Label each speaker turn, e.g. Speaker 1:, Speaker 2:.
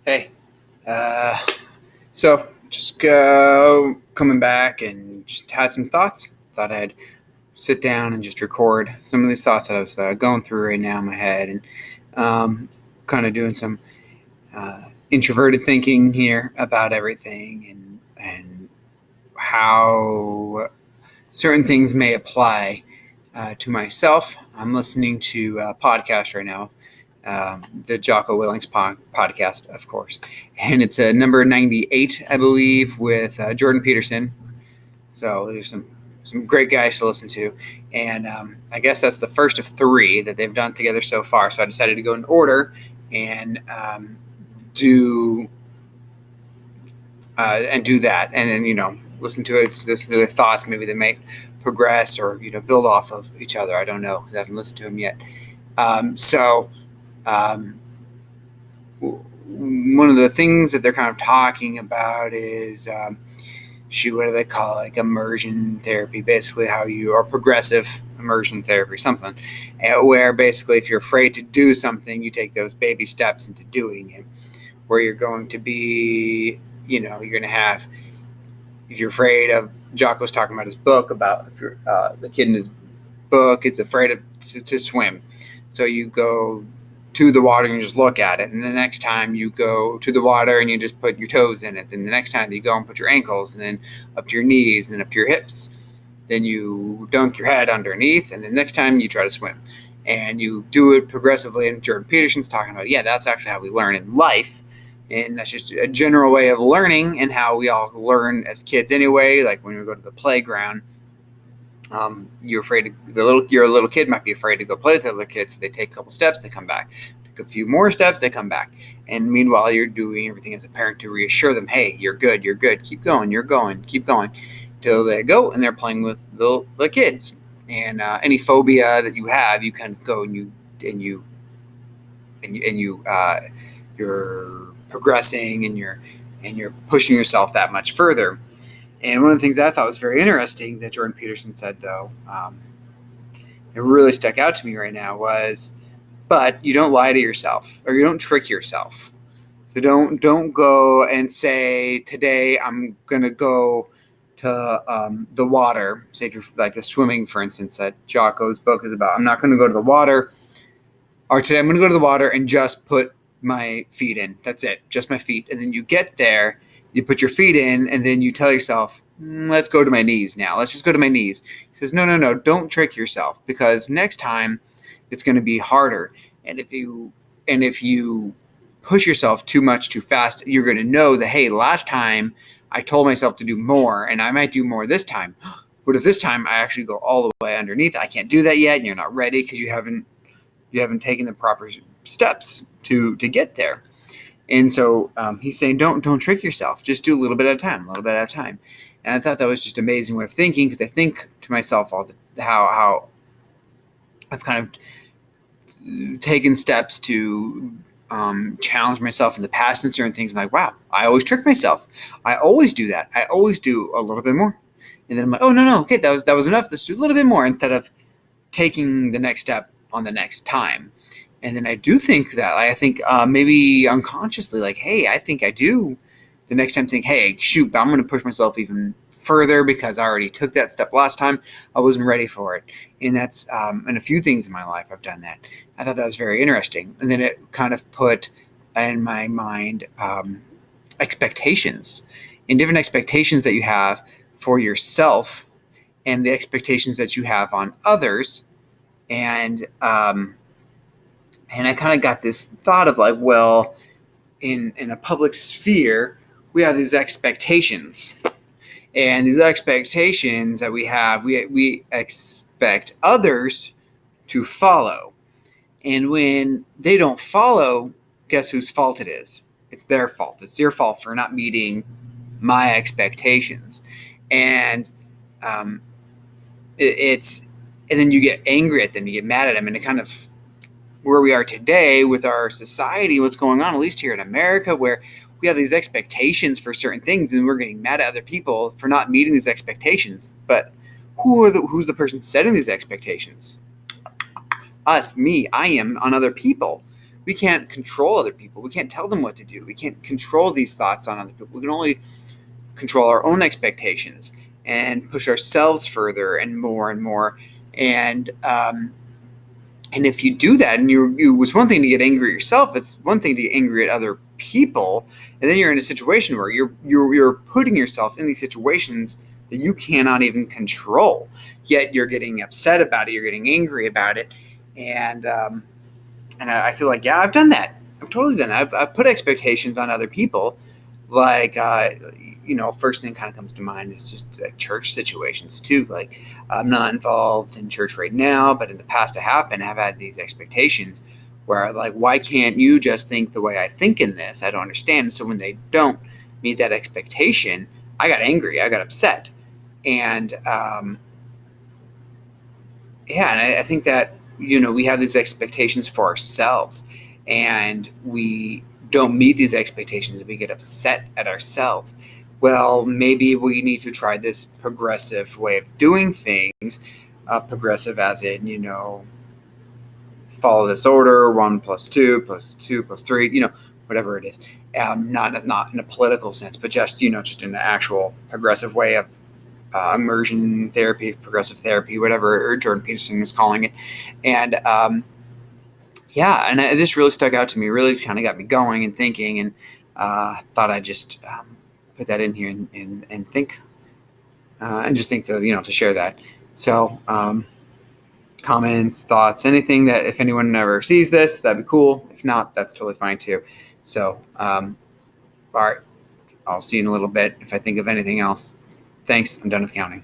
Speaker 1: Hey, uh, so just coming back and just had some thoughts. Thought I'd sit down and just record some of these thoughts that I was going through right now in my head, and kind of doing some introverted thinking here about everything and how certain things may apply to myself. I'm listening to a podcast right now, the Jocko Willings podcast, of course. And it's number 98, I believe, with Jordan Peterson. So there's some great guys to listen to. And I guess that's the first of three that they've done together so far. So I decided to go in order and do that. And then, listen to it, listen to their thoughts. Maybe they might progress or, build off of each other. I don't know because I haven't listened to them yet. One of the things that they're kind of talking about is, what do they call it? Like immersion therapy, basically how you are progressive immersion therapy, something, where basically if you're afraid to do something, you take those baby steps into doing it, where you're going to be, you're going to have, if you're afraid of, Jocko's talking about his book about if you're the kid in his book is afraid to swim. So you go to the water and you just look at it. And the next time you go to the water and you just put your toes in it. Then the next time you go and put your ankles and then up to your knees and then up to your hips. Then you dunk your head underneath. And the next time you try to swim. And you do it progressively. And Jordan Peterson's talking about, that's actually how we learn in life. And that's just a general way of learning and how we all learn as kids anyway. Like when we go to the playground, you're afraid your little kid might be afraid to go play with the other kids. So they take a couple steps, they come back. Take a few more steps, they come back. And meanwhile, you're doing everything as a parent to reassure them, hey, you're good, keep going, keep going, till they go and they're playing with the kids. And any phobia that you have, you kind of go and you're progressing and you're pushing yourself that much further. And one of the things that I thought was very interesting that Jordan Peterson said, though, it really stuck out to me right now was, but you don't lie to yourself or you don't trick yourself. So don't go and say, today I'm going to go to the water. Say if you're like the swimming, for instance, that Jocko's book is about. I'm not going to go to the water. Or today I'm going to go to the water and just put my feet in. That's it. Just my feet. And then you get there. You put your feet in, and then you tell yourself, let's go to my knees now. Let's just go to my knees. He says, no. Don't trick yourself, because next time it's going to be harder. And if you push yourself too much too fast, you're going to know that, hey, last time I told myself to do more, and I might do more this time. But if this time I actually go all the way underneath, I can't do that yet, and you're not ready because you haven't taken the proper steps to get there. And so he's saying, don't trick yourself. Just do a little bit at a time. And I thought that was just an amazing way of thinking, because I think to myself how I've kind of taken steps to challenge myself in the past in certain things. I'm like, wow, I always trick myself. I always do that. I always do a little bit more. And then I'm like, oh, no, okay, that was enough. Let's do a little bit more, instead of taking the next step on the next time. And then I do think that, I think maybe unconsciously, like, hey, I think I do the next time think, hey, shoot, I'm going to push myself even further because I already took that step last time. I wasn't ready for it. And that's in a few things in my life I've done that. I thought that was very interesting. And then it kind of put in my mind expectations, and different expectations that you have for yourself and the expectations that you have on others. And I kind of got this thought of like, well, in a public sphere, we have these expectations. And these expectations that we have, we expect others to follow. And when they don't follow, guess whose fault it is? It's their fault. It's your fault for not meeting my expectations. And and then you get angry at them, you get mad at them, and it kind of where we are today with our society, what's going on, at least here in America, where we have these expectations for certain things, and we're getting mad at other people for not meeting these expectations. But who's the person setting these expectations? Us, me, I am, on other people. we can't control other people. We can't tell them what to do. We can't control these thoughts on other people. We can only control our own expectations and push ourselves further and more and more. And if you do that, and it's one thing to get angry at yourself, it's one thing to get angry at other people, and then you're in a situation where you're putting yourself in these situations that you cannot even control. Yet you're getting upset about it, you're getting angry about it, and I feel like, yeah, I've done that. I've totally done that. I've put expectations on other people, like first thing kind of comes to mind is just like church situations too. Like, I'm not involved in church right now, but in the past I have been. I've had these expectations where, like, why can't you just think the way I think in this? I don't understand. And so when they don't meet that expectation, I got angry. I got upset. And I think that, we have these expectations for ourselves, and we don't meet these expectations and we get upset at ourselves. Well, maybe we need to try this progressive way of doing things. Progressive as in, follow this order, 1 + 2 + 2 + 3, whatever it is. Not in a political sense, but just in an actual progressive way of Emergen Therapy, progressive therapy, whatever Jordan Peterson was calling it. And this really stuck out to me, really kind of got me going and thinking, and thought I'd just put that in here and think, and just think to share that. So comments, thoughts, anything that if anyone ever sees this, that'd be cool. If not, that's totally fine too. So all right, I'll see you in a little bit if I think of anything else. Thanks. I'm done with counting.